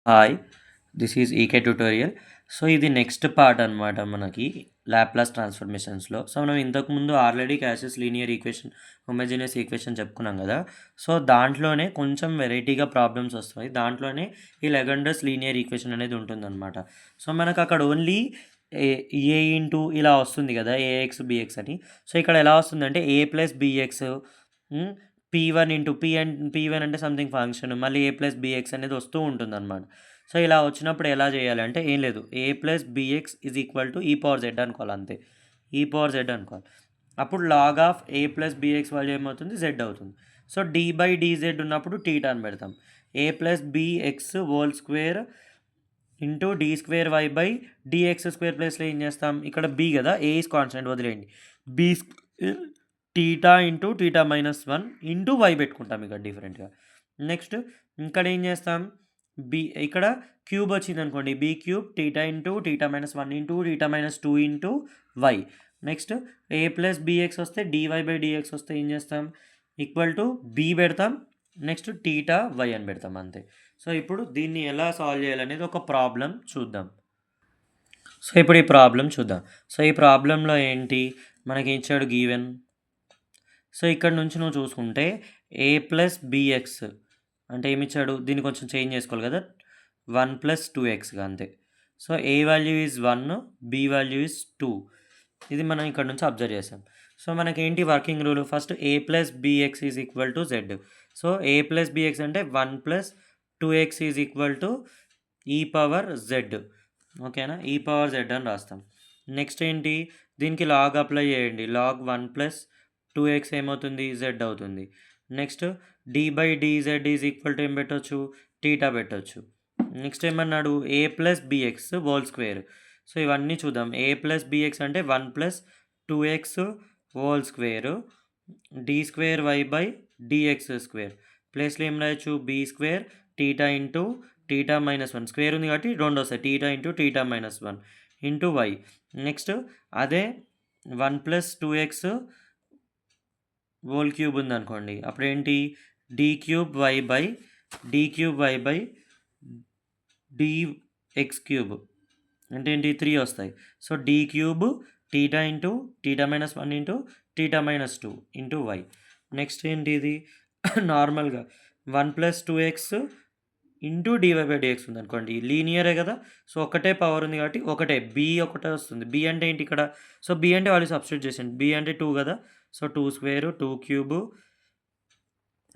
Hi, this is EK tutorial. So ఇది next part అనమాట మనకి లాప్లాస్ ట్రాన్స్ఫర్మేషన్స్లో. సో మనం ఇంతకుముందు already Cauchy's linear equation, homogeneous equation చెప్పుకున్నాం కదా. సో దాంట్లోనే కొంచెం వెరైటీగా ప్రాబ్లమ్స్ వస్తాయి. దాంట్లోనే ఈ లెగండర్స్ లీనియర్ ఈక్వేషన్ అనేది ఉంటుందన్నమాట. సో మనకు అక్కడ ఓన్లీ ఏ ఇంటూ ఇలా వస్తుంది కదా, ఏఎక్స్ బిఎక్స్ అని. సో ఇక్కడ ఎలా వస్తుందంటే ఏ plus bx P1 into P1 అంటే సంథింగ్ ఫంక్షన్, మళ్ళీ ఏ ప్లస్ బిఎక్స్ అనేది వస్తూ ఉంటుందన్నమాట. సో ఇలా వచ్చినప్పుడు ఎలా చేయాలి అంటే ఏం లేదు, a plus bx is equal to ఈ పవర్ జెడ్ అనుకోవాలి, అంతే. ఈ పవర్ జెడ్ అనుకోవాలి. అప్పుడు log of a plus bx value ఏమవుతుంది, జెడ్ అవుతుంది. సో డి బై డిజెడ్ ఉన్నప్పుడు టీటా అని పెడతాం. A plus bx whole square into d square y by dx square ప్లేస్లో ఏం చేస్తాం, ఇక్కడ బి కదా, ఏ ఇస్ కాన్స్టెంట్ వదిలేయండి. B theta into theta minus 1 into y పెట్టుకుంటాం ఇక్కడ డిఫరెంట్గా. నెక్స్ట్ ఇక్కడ ఏం చేస్తాం, బి ఇక్కడ క్యూబ్ వచ్చింది అనుకోండి, B cube theta into theta minus 1 into theta minus 2 into why. Next A plus B X వస్తే డివై బై డిఎక్స్ వస్తే ఏం చేస్తాం, ఈక్వల్ టు బి పెడతాం, నెక్స్ట్ టీటా వై అని పెడతాం, అంతే. సో ఇప్పుడు దీన్ని ఎలా సాల్వ్ చేయాలనేది ఒక ప్రాబ్లం చూద్దాం. సో ఇప్పుడు ఈ ప్రాబ్లం చూద్దాం. సో ఈ ప్రాబ్లంలో ఏంటి మనకి ఇచ్చాడు, గివెన్. సో ఇక్కడ నుంచి నువ్వు చూసుకుంటే ఏ ప్లస్ బిఎక్స్ అంటే ఏమి ఇచ్చాడు, దీన్ని కొంచెం చేంజ్ చేసుకోవాలి కదా, 1 ప్లస్ 2xగా, అంతే. So A value is 1, B value is 2. ఇది మనం ఇక్కడ నుంచి అబ్జర్వ్ చేసాం. సో మనకేంటి working rule, first A plus bx is equal to Z. So A plus bx అంటే 1 plus 2x is equal to ఈ పవర్ జెడ్, ఓకేనా, ఈ పవర్ జెడ్ అని రాస్తాం. నెక్స్ట్ ఏంటి, దీనికి లాగ్ అప్లై చేయండి, లాగ్ 1 ప్లస్ 2x ఏమవుతుంది, జెడ్ అవుతుంది. Next D by D Z is equal to ఏం పెట్టవచ్చు, టీటా పెట్టవచ్చు. నెక్స్ట్ ఏమన్నాడు, a plus bx whole square. So ఇవన్నీ చూద్దాం. ఏ ప్లస్ బిఎక్స్ అంటే 1 plus 2x whole square d square y by dx square ప్లేస్లో ఏం రాయొచ్చు, b square theta into theta minus 1, square ఉంది కాబట్టి రెండు వస్తాయి, theta into theta minus 1 into why. Next అదే 1 ప్లస్ 2x హోల్ క్యూబ్ ఉంది అనుకోండి, అప్పుడు ఏంటి, D cube Y by D X cube అంటే ఏంటి, 3 వస్తాయి. So D cube theta into theta minus 1 into theta minus 2 into why. Next ఏంటి, ఇది నార్మల్గా 1 plus 2x into D Y by D X ఉంది అనుకోండి, లీనియరే కదా. సో ఒకటే పవర్ ఉంది కాబట్టి ఒకటే, బి ఒకటే వస్తుంది. బి అంటే ఏంటి ఇక్కడ, సో బి అంటే వాళ్ళు సబ్స్టిట్యూట్ చేసింది, బి అంటే 2 కదా. So 2 square 2 cube.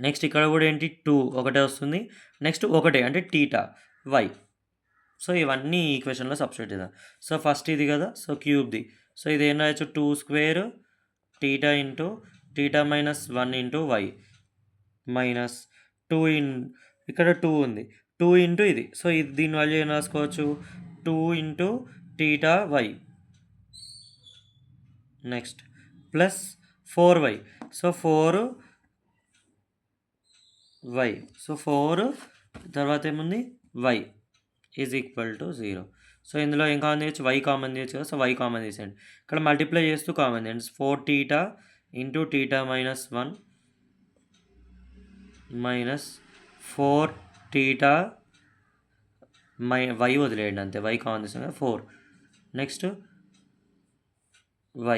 నెక్స్ట్ ఇక్కడ కూడా ఏంటి, 2 ఒకటే వస్తుంది. నెక్స్ట్ ఒకటే అంటే టీటా వై. సో ఇవన్నీ ఈక్వేషన్లో సబ్స్టిట్యూట్ చేద్దాం. సో ఫస్ట్ ఇది కదా, సో క్యూబ్ది. సో ఇది ఏం రాయొచ్చు, 2 square theta into theta minus 1 into Y minus 2 ఇక్కడ 2 ఉంది, 2 ఇంటూ ఇది. సో ఇది దీని వాల్యూ ఏం రాసుకోవచ్చు, 2 into theta Y. Next plus 4y. So 4y. So 4 తర్వాత ఏముంది, y is equal to 0. So ఇందులో ఏం కామన్ తీయచ్చు, y కామన్ తీయచ్చు కదా. సో y కామన్ తీసేయండి, ఇక్కడ మల్టిప్లై చేస్తూ కామన్ తీయండి. 4 theta into theta minus 1 minus 4 theta y వదిలేయండి, అంతే. y కామన్ తీసాం కదా, 4. Next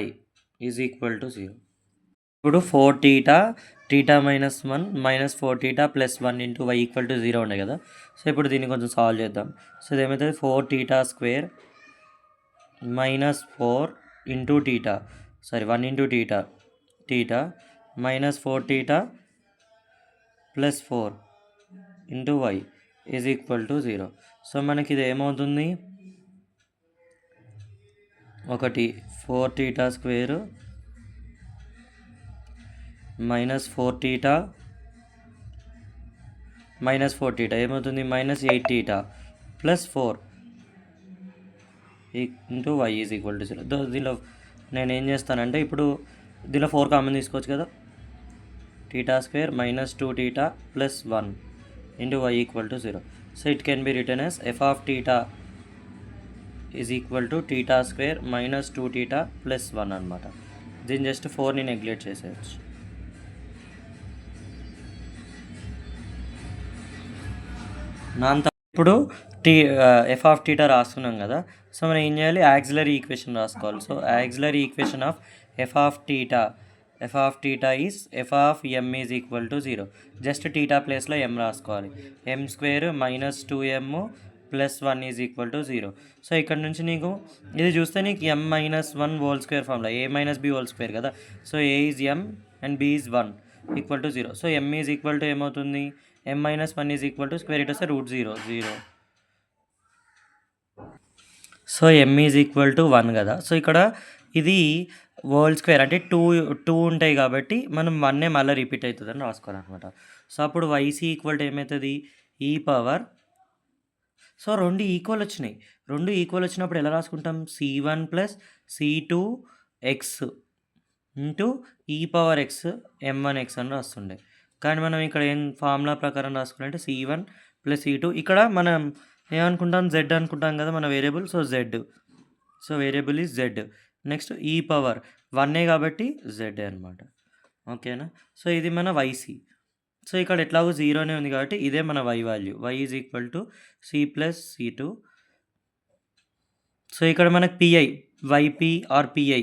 y is equal to 0. ఇప్పుడు 4 theta minus 1 minus 4 theta plus 1 into y equal to 0 ఉండే కదా. సో ఇప్పుడు దీన్ని కొంచెం సాల్వ్ చేద్దాం. సో ఇదేమవుతుంది, 4 theta square minus 4 into theta, sorry 1 into theta minus 4 theta plus 4 into why is equal to 0. So మనకి ఇది ఏమవుతుంది, 4 టీటా స్క్వేర్ మైనస్ 4 టీటా ఏమవుతుంది, minus 8 theta plus 4 into why is equal to 0. దీనిలో నేను ఏం చేస్తానంటే, ఇప్పుడు దీనిలో 4 కామన్ తీసుకోవచ్చు కదా, theta square minus 2 theta plus 1 into y equal to 0. So it can be written as f of theta is equal to theta square minus 2 theta plus 1 అనమాట. దీన్ని జస్ట్ 4ని నెగ్లెక్ట్ చేసేయచ్చు. నా ఇప్పుడు ఎఫ్ ఆఫ్ టీటా రాసుకున్నాం కదా. So మనం ఏం చేయాలి, యాక్సిలరీ ఈక్వేషన్ రాసుకోవాలి. So auxiliary equation of f of theta is f of m is equal to 0. Just theta ప్లేస్లో ఎమ్ రాసుకోవాలి. M square minus 2m plus 1 is equal to 0. So ఇక్కడ నుంచి నీకు ఇది చూస్తే నీకు m minus 1 whole square formula, a minus b whole square కదా. So a is m and b is 1 equal to 0. So m is equal to ఏమవుతుంది, m minus 1 is equal to square it వస్తే √0. So m is equal to 1 కదా. So ఇక్కడ ఇది whole square అంటే two ఉంటాయి కాబట్టి మనం 1 మళ్ళీ రిపీట్ అవుతుందని రాసుకోవాలన్నమాట. సో అప్పుడు వైసీ ఈక్వల్ టు ఏమవుతుంది, ఈ పవర్. సో రెండు ఈక్వల్ వచ్చినప్పుడు ఎలా రాసుకుంటాం, c1 plus c2 X into ఈ పవర్ ఎక్స్ m1x అని రాస్తుండే. కానీ మనం ఇక్కడ ఏం ఫార్ములా ప్రకారం రాసుకుంటే c1 ప్లస్ c2, ఇక్కడ మనం ఏమనుకుంటాం, z అనుకుంటాం కదా మన variable. So z, so variable is z. Next ఈ పవర్ 1 కాబట్టి z అనమాట. ఓకేనా. సో ఇది మన వైసీ. సో ఇక్కడ ఎట్లాగో 0నే ఉంది కాబట్టి ఇదే మన y value, y is equal to c plus c2. So ఇక్కడ మనకు PI, y p or PI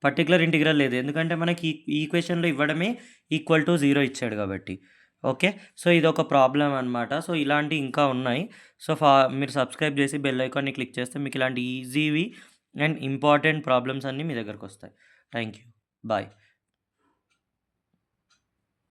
particular integral లేదు, ఎందుకంటే మనకి ఈ ఈక్వేషన్లో ఇవ్వడమే ఈక్వల్ టు 0 ఇచ్చాడు కాబట్టి. ఓకే. సో ఇది ఒక ప్రాబ్లం అనమాట. సో ఇలాంటివి ఇంకా ఉన్నాయి. సో మీరు సబ్స్క్రైబ్ చేసి బెల్ ఐకాన్ని క్లిక్ చేస్తే మీకు ఇలాంటి ఈజీవి అండ్ ఇంపార్టెంట్ ప్రాబ్లమ్స్ అన్నీ మీ దగ్గరకు వస్తాయి. Thank you. బాయ్.